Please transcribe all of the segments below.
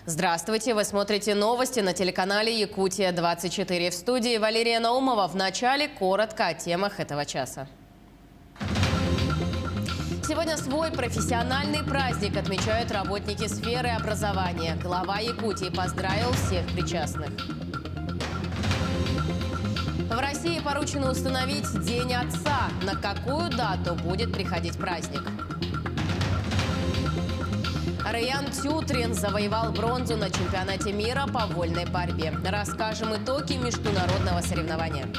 Здравствуйте! Вы смотрите новости на телеканале «Якутия-24». В студии Валерия Наумова. В начале коротко о темах этого часа. Сегодня свой профессиональный праздник отмечают работники сферы образования. Глава Якутии поздравил всех причастных. В России поручено установить День отца. На какую дату будет приходить праздник? Раян Тютрин завоевал бронзу на чемпионате мира по вольной борьбе. Расскажем итоги международного соревнования.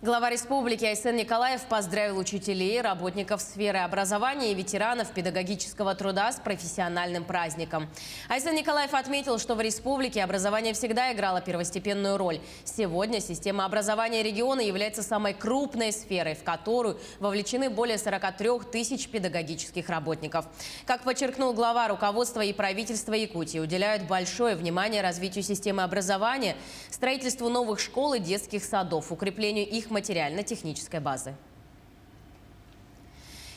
Глава республики Айсен Николаев поздравил учителей, работников сферы образования и ветеранов педагогического труда с профессиональным праздником. Айсен Николаев отметил, что в республике образование всегда играло первостепенную роль. Сегодня система образования региона является самой крупной сферой, в которую вовлечены более 43 тысяч педагогических работников. Как подчеркнул глава, руководство и правительство Якутии уделяют большое внимание развитию системы образования, строительству новых школ и детских садов, укреплению их материально-технической базы.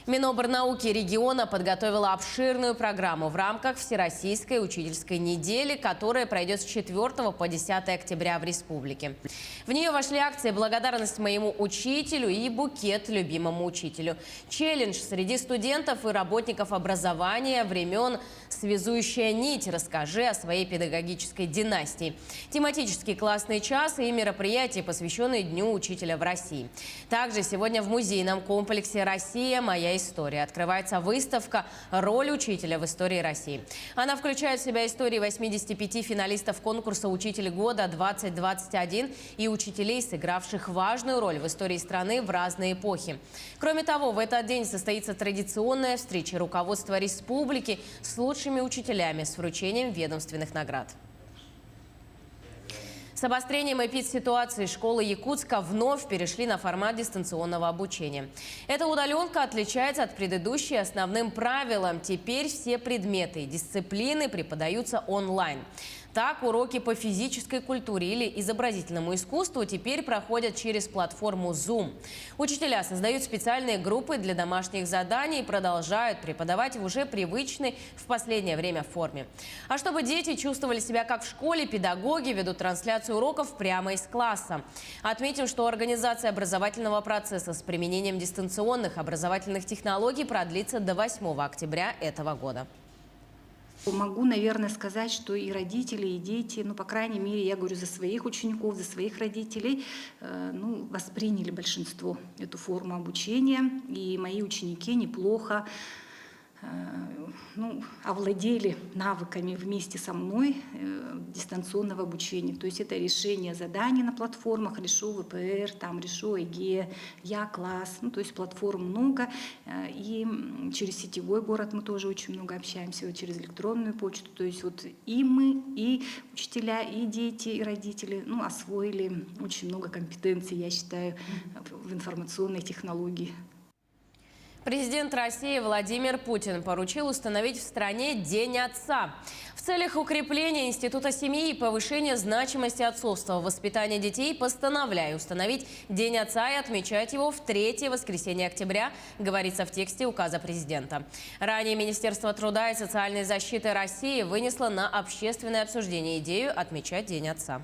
Минобрнауки региона подготовила обширную программу в рамках Всероссийской учительской недели, которая пройдет с 4 по 10 октября в республике. В нее вошли акции «Благодарность моему учителю» и «Букет любимому учителю». Челлендж среди студентов и работников образования времен «Связующая нить. Расскажи о своей педагогической династии». Тематический классный час и мероприятия, посвященные Дню учителя в России. Также сегодня в музейном комплексе «Россия. Моя история» открывается выставка «Роль учителя в истории России». Она включает в себя истории 85 финалистов конкурса «Учитель года-2021» и учителей, сыгравших важную роль в истории страны в разные эпохи. Кроме того, в этот день состоится традиционная встреча руководства республики с лучшими учителями с вручением ведомственных наград. С обострением эпидситуации школы Якутска вновь перешли на формат дистанционного обучения. Эта удаленка отличается от предыдущей основным правилом. Теперь все предметы и дисциплины преподаются онлайн. Так, уроки по физической культуре или изобразительному искусству теперь проходят через платформу Zoom. Учителя создают специальные группы для домашних заданий и продолжают преподавать в уже привычной в последнее время форме. А чтобы дети чувствовали себя как в школе, педагоги ведут трансляцию уроков прямо из класса. Отметим, что организация образовательного процесса с применением дистанционных образовательных технологий продлится до 8 октября этого года. Могу, наверное, сказать, что и родители, и дети, ну, по крайней мере, я говорю за своих учеников, за своих родителей, восприняли большинство эту форму обучения. И мои ученики неплохо овладели навыками вместе со мной дистанционного обучения. То есть это решение заданий на платформах, решу ВПР, там решу ЕГЭ, Я-класс. То есть платформ много. И через сетевой город мы тоже очень много общаемся, вот через электронную почту. То есть вот и мы, и учителя, и дети, и родители освоили очень много компетенций, я считаю, в информационной технологии. Президент России Владимир Путин поручил установить в стране День отца. В целях укрепления института семьи и повышения значимости отцовства в воспитании детей постановляю установить День отца и отмечать его в 3-е воскресенье октября, говорится в тексте указа президента. Ранее Министерство труда и социальной защиты России вынесло на общественное обсуждение идею отмечать День отца.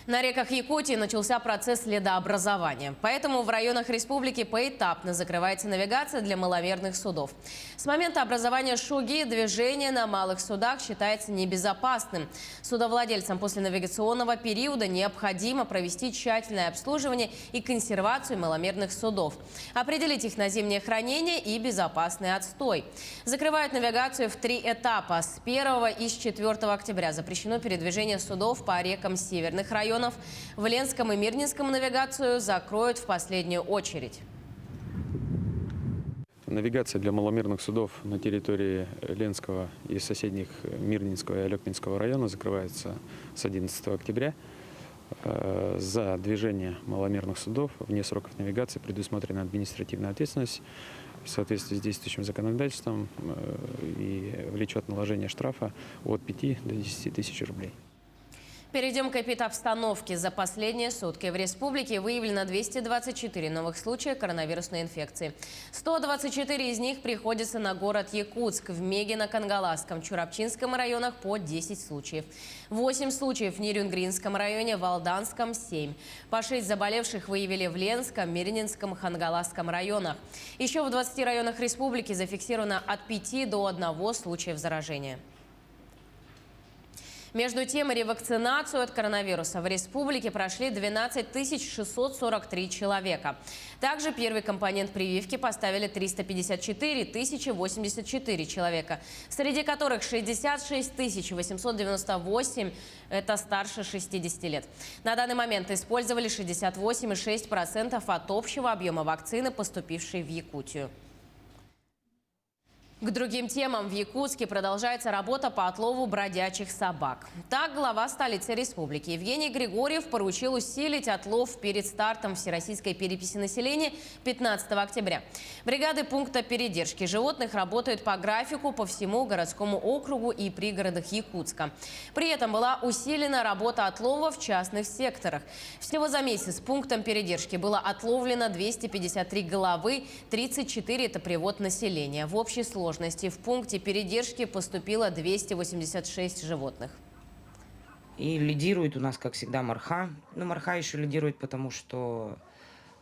На реках Якутии начался процесс ледообразования. Поэтому в районах республики поэтапно закрывается навигация для маломерных судов. С момента образования шуги движение на малых судах считается небезопасным. Судовладельцам после навигационного периода необходимо провести тщательное обслуживание и консервацию маломерных судов, определить их на зимнее хранение и безопасный отстой. Закрывают навигацию в 3 этапа. С 1 и с 4 октября запрещено передвижение судов по рекам северных районов. В Ленском и Мирнинском навигацию закроют в последнюю очередь. Навигация для маломерных судов на территории Ленского и соседних Мирнинского и Алекнинского района закрывается с 11 октября. За движение маломерных судов вне сроков навигации предусмотрена административная ответственность в соответствии с действующим законодательством и влечет наложение штрафа от 5 до 10 тысяч рублей. Перейдем к эпидобстановке. За последние сутки в республике выявлено 224 новых случая коронавирусной инфекции. 124 из них приходятся на город Якутск. В Мегино-Кангаласском, Чурапчинском районах по 10 случаев. 8 случаев в Нерюнгринском районе, в Алданском – 7. По 6 заболевших выявили в Ленском, Мирнинском и Хангаласском районах. Еще в 20 районах республики зафиксировано от 5 до 1 случаев заражения. Между тем, ревакцинацию от коронавируса в республике прошли 12 643 человека. Также первый компонент прививки поставили 354 084 человека, среди которых 66 898 – это старше 60 лет. На данный момент использовали 68,6% от общего объема вакцины, поступившей в Якутию. К другим темам. В Якутске продолжается работа по отлову бродячих собак. Так, глава столицы республики Евгений Григорьев поручил усилить отлов перед стартом всероссийской переписи населения 15 октября. Бригады пункта передержки животных работают по графику по всему городскому округу и пригородах Якутска. При этом была усилена работа отлова в частных секторах. Всего за месяц пунктом передержки было отловлено 253 головы, 34 – это привод населения. В общей сложности в пункте передержки поступило 286 животных. И лидирует у нас, как всегда, Марха. Но Марха еще лидирует, потому что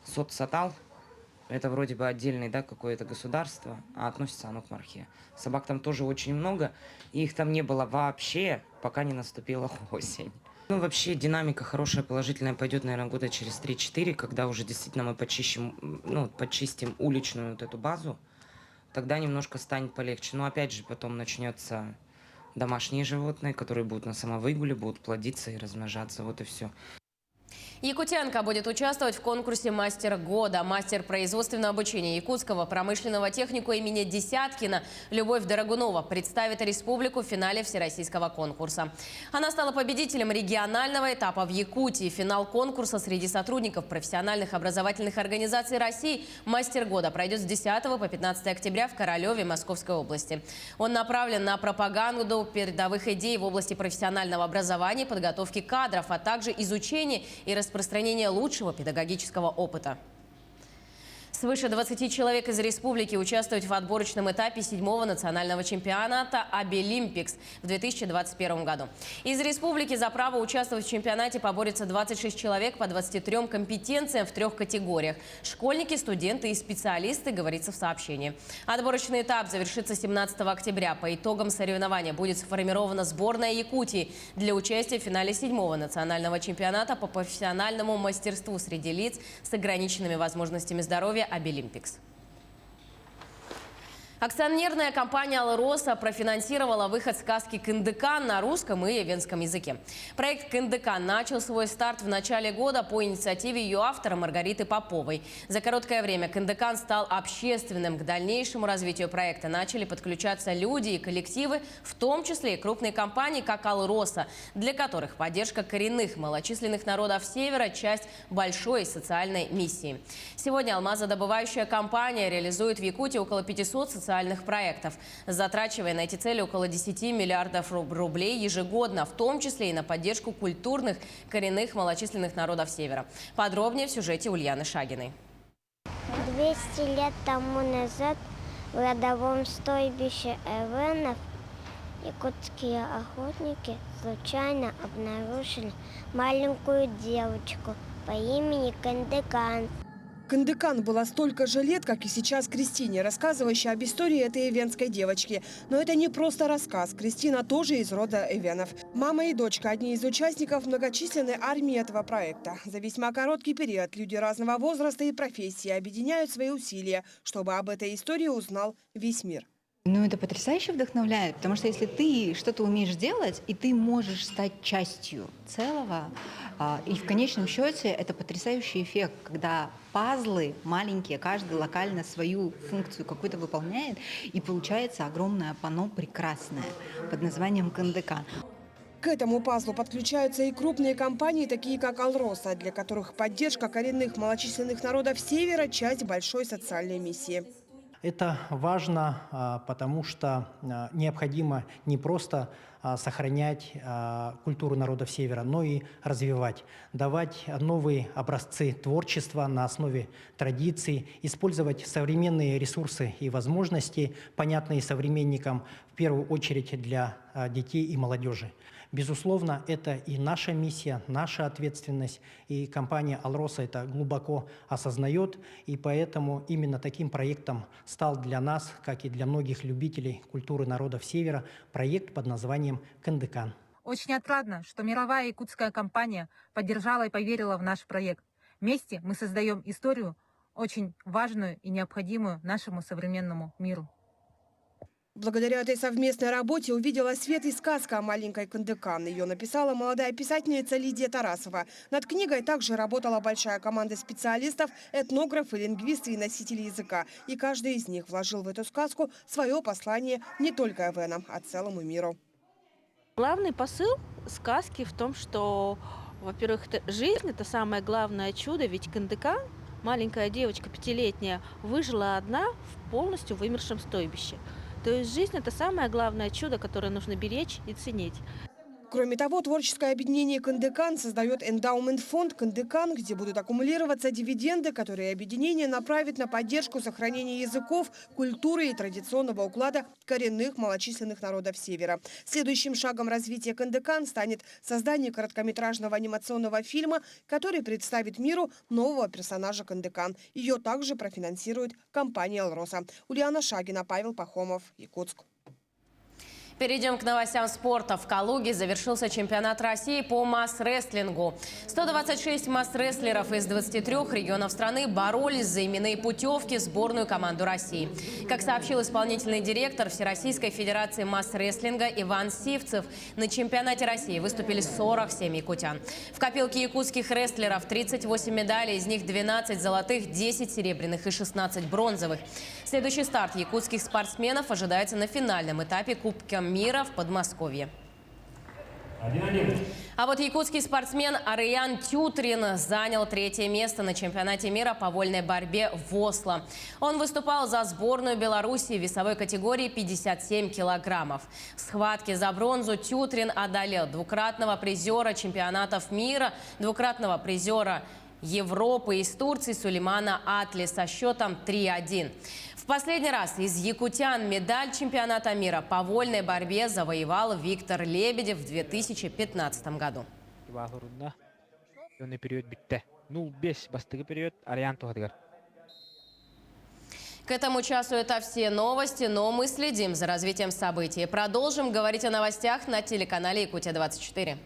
Соцсатал – это вроде бы отдельное, да, какое-то государство, а относится оно к Мархе. Собак там тоже очень много, и их там не было вообще, пока не наступила осень. Ну, вообще динамика хорошая, положительная пойдет, наверное, года через 3-4, когда уже действительно мы почистим уличную вот эту базу. Тогда немножко станет полегче. Но опять же потом начнется домашние животные, которые будут на самовыгуле, будут плодиться и размножаться. Вот и все. Якутянка будет участвовать в конкурсе «Мастер года». Мастер производственного обучения Якутского промышленного техникума имени Десяткина Любовь Дорогунова представит республику в финале всероссийского конкурса. Она стала победителем регионального этапа в Якутии. Финал конкурса среди сотрудников профессиональных образовательных организаций России «Мастер года» пройдет с 10 по 15 октября в Королеве Московской области. Он направлен на пропаганду передовых идей в области профессионального образования, подготовки кадров, а также изучения и распространение лучшего педагогического опыта. Свыше 20 человек из республики участвуют в отборочном этапе 7-го национального чемпионата «Обилимпикс» в 2021 году. Из республики за право участвовать в чемпионате поборются 26 человек по 23 компетенциям в 3 категориях – школьники, студенты и специалисты, говорится в сообщении. Отборочный этап завершится 17 октября. По итогам соревнования будет сформирована сборная Якутии для участия в финале 7-го национального чемпионата по профессиональному мастерству среди лиц с ограниченными возможностями здоровья «Обилимпикс». Акционерная компания «Алроса» профинансировала выход сказки «Кындыкан» на русском и венском языке. Проект «Кындыкан» начал свой старт в начале года по инициативе ее автора Маргариты Поповой. За короткое время «Кындыкан» стал общественным. К дальнейшему развитию проекта начали подключаться люди и коллективы, в том числе и крупные компании, как «Алроса», для которых поддержка коренных малочисленных народов Севера – часть большой социальной миссии. Сегодня алмазодобывающая компания реализует в Якутии около 500 социальных проектов, затрачивая на эти цели около 10 миллиардов рублей ежегодно, в том числе и на поддержку культурных коренных малочисленных народов Севера. Подробнее в сюжете Ульяны Шагиной. 200 лет тому назад в родовом стойбище эвенов якутские охотники случайно обнаружили маленькую девочку по имени Кындыкан. Кындыкан была столько же лет, как и сейчас Кристине, рассказывающей об истории этой эвенской девочки. Но это не просто рассказ. Кристина тоже из рода эвенов. Мама и дочка – одни из участников многочисленной армии этого проекта. За весьма короткий период люди разного возраста и профессии объединяют свои усилия, чтобы об этой истории узнал весь мир. Ну, это потрясающе вдохновляет, потому что если ты что-то умеешь делать, и ты можешь стать частью целого, и в конечном счете это потрясающий эффект, когда пазлы маленькие, каждый локально свою функцию какую-то выполняет, и получается огромное панно прекрасное под названием «Кындыкан». К этому пазлу подключаются и крупные компании, такие как «Алроса», для которых поддержка коренных малочисленных народов Севера – часть большой социальной миссии. Это важно, потому что необходимо не просто сохранять культуру народов Севера, но и развивать, давать новые образцы творчества на основе традиций, использовать современные ресурсы и возможности, понятные современникам, в первую очередь для детей и молодежи. Безусловно, это и наша миссия, наша ответственность, и компания «Алроса» это глубоко осознает, и поэтому именно таким проектом стал для нас, как и для многих любителей культуры народов Севера, проект под названием «Кындыкан». Очень отрадно, что мировая якутская компания поддержала и поверила в наш проект. Вместе мы создаем историю, очень важную и необходимую нашему современному миру. Благодаря этой совместной работе увидела свет и сказка о маленькой Кындыкан. Ее написала молодая писательница Лидия Тарасова. Над книгой также работала большая команда специалистов, этнографы, лингвисты и носители языка. И каждый из них вложил в эту сказку свое послание не только эвенам, а целому миру. Главный посыл сказки в том, что, во-первых, жизнь – это самое главное чудо, ведь Кындыкан, маленькая девочка 5-летняя, выжила одна в полностью вымершем стойбище. То есть жизнь – это самое главное чудо, которое нужно беречь и ценить. Кроме того, творческое объединение «Кындыкан» создает эндаумент-фонд «Кындыкан», где будут аккумулироваться дивиденды, которые объединение направит на поддержку сохранения языков, культуры и традиционного уклада коренных малочисленных народов Севера. Следующим шагом развития «Кындыкан» станет создание короткометражного анимационного фильма, который представит миру нового персонажа Кындыкан. Ее также профинансирует компания «Алроса». Ульяна Шагина, Павел Пахомов, Якутск. Перейдем к новостям спорта. В Калуге завершился чемпионат России по масс-рестлингу. 126 масс-рестлеров из 23 регионов страны боролись за именные путевки в сборную команду России. Как сообщил исполнительный директор Всероссийской Федерации масс-рестлинга Иван Сивцев, на чемпионате России выступили 47 якутян. В копилке якутских рестлеров 38 медалей, из них 12 золотых, 10 серебряных и 16 бронзовых. Следующий старт якутских спортсменов ожидается на финальном этапе Кубка мира в Подмосковье. А вот якутский спортсмен Ариян Тютрин занял 3-е место на чемпионате мира по вольной борьбе в Осло. Он выступал за сборную Беларуси в весовой категории 57 килограммов. В схватке за бронзу Тютрин одолел двукратного призера чемпионатов мира, двукратного призера Европы из Турции Сулеймана Атли со счетом 3-1. В последний раз из якутян медаль чемпионата мира по вольной борьбе завоевал Виктор Лебедев в 2015 году. К этому часу это все новости, но мы следим за развитием событий. Продолжим говорить о новостях на телеканале Якутия-24.